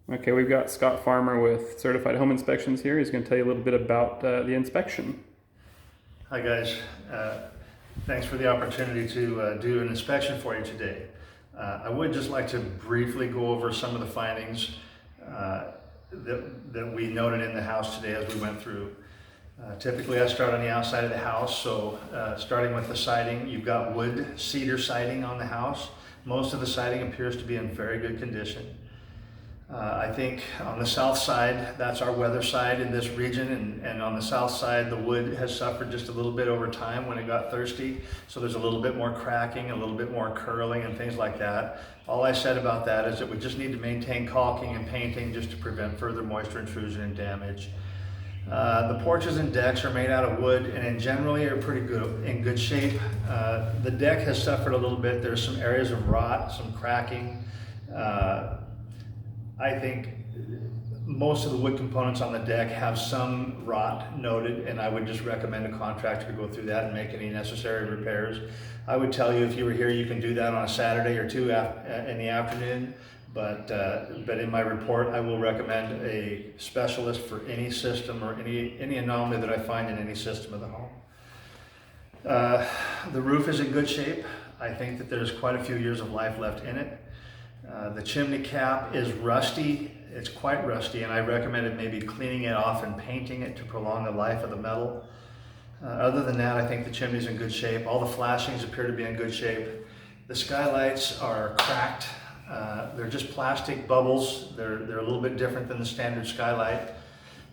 Okay, we've got Scott Farmer with Certified Home Inspections here. He's going to tell you a little bit about the inspection. Hi guys, thanks for the opportunity to do an inspection for you today. I would just like to briefly go over some of the findings that we noted in the house today as we went through. Typically I start on the outside of the house, so starting with the siding, you've got wood cedar siding on the house. Most of the siding appears to be in very good condition. I think on the south side, that's our weather side in this region, and on the south side, the wood has suffered just a little bit over time when it got thirsty. So there's a little bit more cracking, a little bit more curling and things like that. All I said about that is that we just need to maintain caulking and painting just to prevent further moisture intrusion and damage. The porches and decks are made out of wood and generally are pretty good, in good shape. The deck has suffered a little bit. There's some areas of rot, some cracking. I think most of the wood components on the deck have some rot noted, and I would just recommend a contractor to go through that and make any necessary repairs. I would tell you if you were here, you can do that on a Saturday or two in the afternoon, but in my report, I will recommend a specialist for any system or any anomaly that I find in any system of the home. The roof is in good shape. I think that there's quite a few years of life left in it. The chimney cap is rusty. It's quite rusty, and I recommended maybe cleaning it off and painting it to prolong the life of the metal. Other than that, I think the chimney's in good shape. All the flashings appear to be in good shape. The skylights are cracked. They're just plastic bubbles. They're a little bit different than the standard skylight.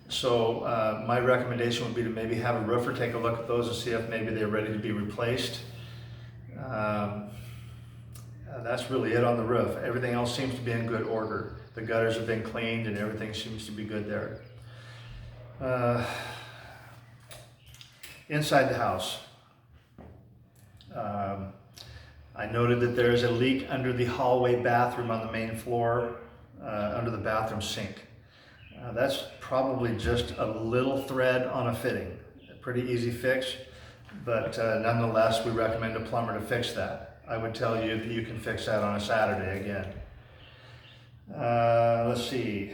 So my recommendation would be to maybe have a roofer take a look at those and see if maybe they're ready to be replaced. That's really it on the roof. Everything else seems to be in good order. The gutters have been cleaned and everything seems to be good there. Inside the house, I noted that there is a leak under the hallway bathroom on the main floor, under the bathroom sink. That's probably just a little thread on a fitting. A pretty easy fix, but nonetheless, we recommend a plumber to fix that. I would tell you that you can fix that on a Saturday again. Let's see.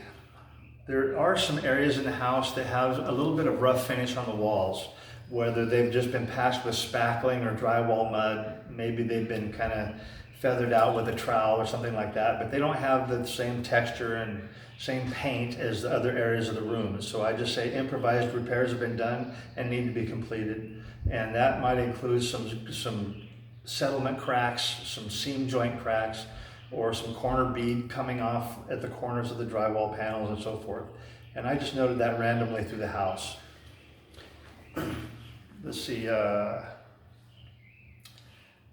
There are some areas in the house that have a little bit of rough finish on the walls, whether they've just been patched with spackling or drywall mud. Maybe they've been kind of feathered out with a trowel or something like that, but they don't have the same texture and same paint as the other areas of the room. So I just say improvised repairs have been done and need to be completed. And that might include some settlement cracks, some seam joint cracks, or some corner bead coming off at the corners of the drywall panels and so forth. And I just noted that randomly through the house. Let's see,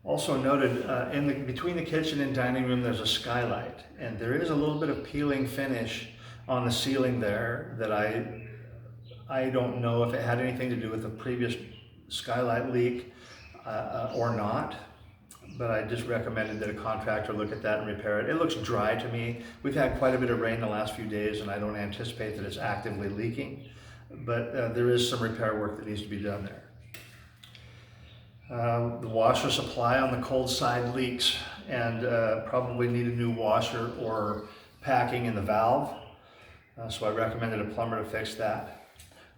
also noted between the kitchen and dining room there's a skylight, and there is a little bit of peeling finish on the ceiling there that I don't know if it had anything to do with the previous skylight leak or not, but I just recommended that a contractor look at that and repair it. It looks dry to me. We've had quite a bit of rain the last few days, and I don't anticipate that it's actively leaking, but there is some repair work that needs to be done there. The washer supply on the cold side leaks and probably need a new washer or packing in the valve, so I recommended a plumber to fix that.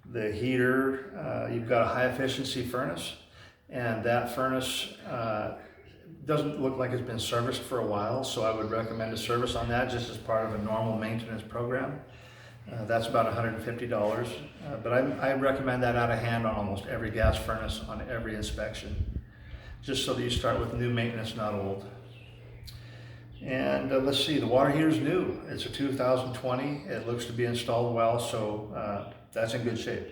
The heater, you've got a high efficiency furnace, and that furnace doesn't look like it's been serviced for a while, so I would recommend a service on that just as part of a normal maintenance program. That's about $150, but I recommend that out of hand on almost every gas furnace on every inspection, just so that you start with new maintenance, not old. And let's see, the water heater is new. It's a 2020. It looks to be installed well, so that's in good shape.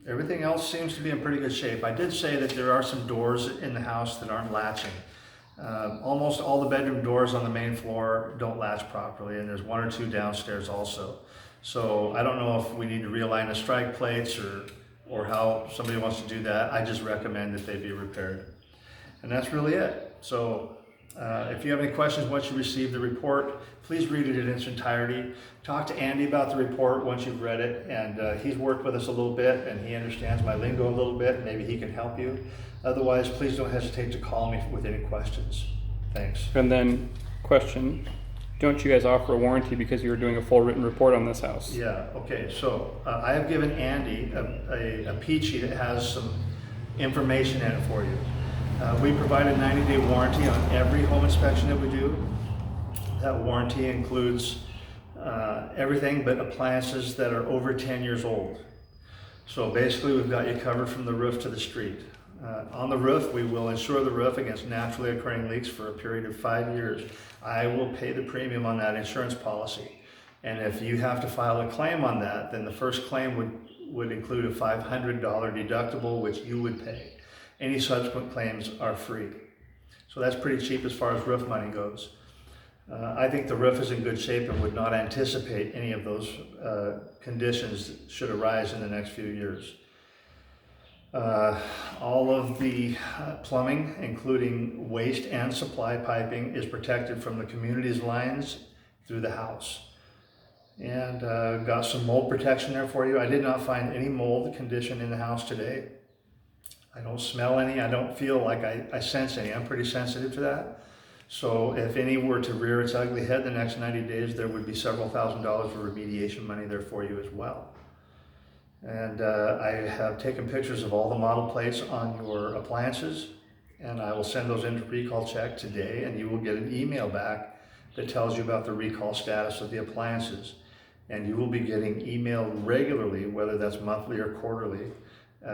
Everything else seems to be in pretty good shape. I did say that there are some doors in the house that aren't latching. Almost all the bedroom doors on the main floor don't latch properly, and there's one or two downstairs also. So I don't know if we need to realign the strike plates or how somebody wants to do that. I just recommend that they be repaired. And that's really it. So if you have any questions once you receive the report, please read it in its entirety. Talk to Andy about the report once you've read it, and he's worked with us a little bit and he understands my lingo a little bit. Maybe he can help you. Otherwise, please don't hesitate to call me with any questions. Thanks. And then question, don't you guys offer a warranty because you were doing a full written report on this house? Yeah, okay, so I have given Andy a peat sheet that has some information in it for you. We provide a 90-day warranty on every home inspection that we do. That warranty includes everything but appliances that are over 10 years old. So basically we've got you covered from the roof to the street. On the roof, we will insure the roof against naturally occurring leaks for a period of 5 years. I will pay the premium on that insurance policy. And if you have to file a claim on that, then the first claim would include a $500 deductible, which you would pay. Any subsequent claims are free. So that's pretty cheap as far as roof money goes. I think the roof is in good shape and would not anticipate any of those conditions that should arise in the next few years. All of the plumbing, including waste and supply piping, is protected from the community's lines through the house. And got some mold protection there for you. I did not find any mold condition in the house today. I don't smell any. I don't feel like I sense any. I'm pretty sensitive to that. So if any were to rear its ugly head the next 90 days, there would be several $1,000s of remediation money there for you as well. And I have taken pictures of all the model plates on your appliances, and I will send those into recall check today, and you will get an email back that tells you about the recall status of the appliances. And you will be getting emailed regularly, whether that's monthly or quarterly,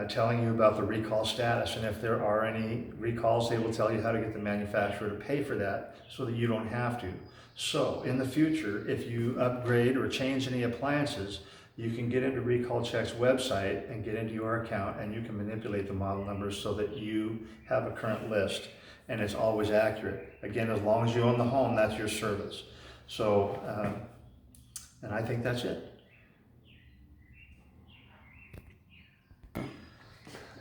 telling you about the recall status. And if there are any recalls, they will tell you how to get the manufacturer to pay for that so that you don't have to. So in the future, if you upgrade or change any appliances, you can get into Recall Check's website and get into your account, and you can manipulate the model numbers so that you have a current list and it's always accurate. Again, as long as you own the home, that's your service. So, and I think that's it.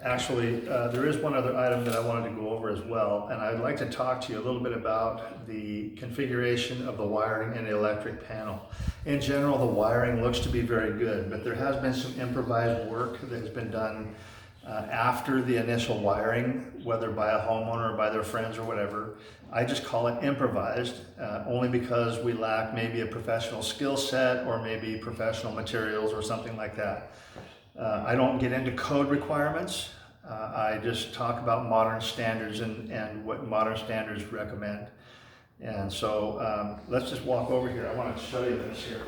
Actually, there is one other item that I wanted to go over as well, and I'd like to talk to you a little bit about the configuration of the wiring in the electric panel. In general, the wiring looks to be very good, but there has been some improvised work that has been done after the initial wiring, whether by a homeowner or by their friends or whatever. I just call it improvised, only because we lack maybe a professional skill set or maybe professional materials or something like that. I don't get into code requirements. I just talk about modern standards and what modern standards recommend. And so let's just walk over here. I want to show you this here.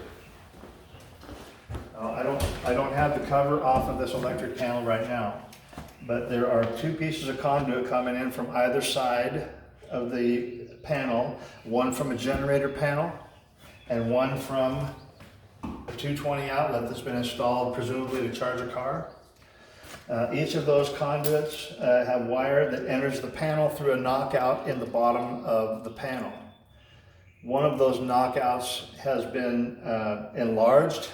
I don't have the cover off of this electric panel right now, but there are two pieces of conduit coming in from either side of the panel, one from a generator panel and one from a 220 outlet that's been installed presumably to charge a car. Each of those conduits have wire that enters the panel through a knockout in the bottom of the panel. One of those knockouts has been enlarged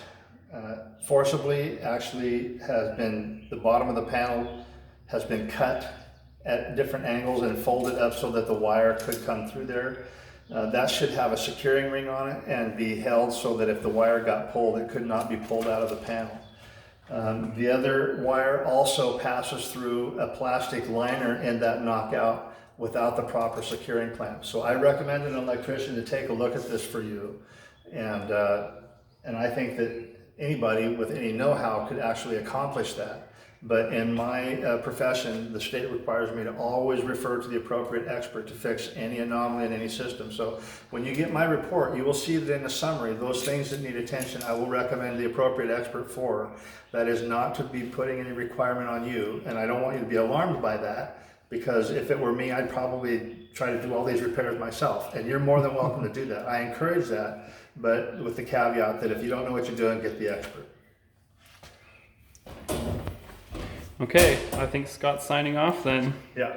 forcibly. Actually, the bottom of the panel has been cut at different angles and folded up so that the wire could come through there. That should have a securing ring on it and be held so that if the wire got pulled, it could not be pulled out of the panel. The other wire also passes through a plastic liner in that knockout without the proper securing clamp. So I recommend an electrician to take a look at this for you. And I think that anybody with any know-how could actually accomplish that. But in my profession, the state requires me to always refer to the appropriate expert to fix any anomaly in any system. So when you get my report, you will see that in the summary, those things that need attention, I will recommend the appropriate expert for. That is not to be putting any requirement on you, and I don't want you to be alarmed by that, because if it were me, I'd probably try to do all these repairs myself, and you're more than welcome to do that. I encourage that, but with the caveat that if you don't know what you're doing, get the expert. Okay, I think Scott's signing off then. Yeah.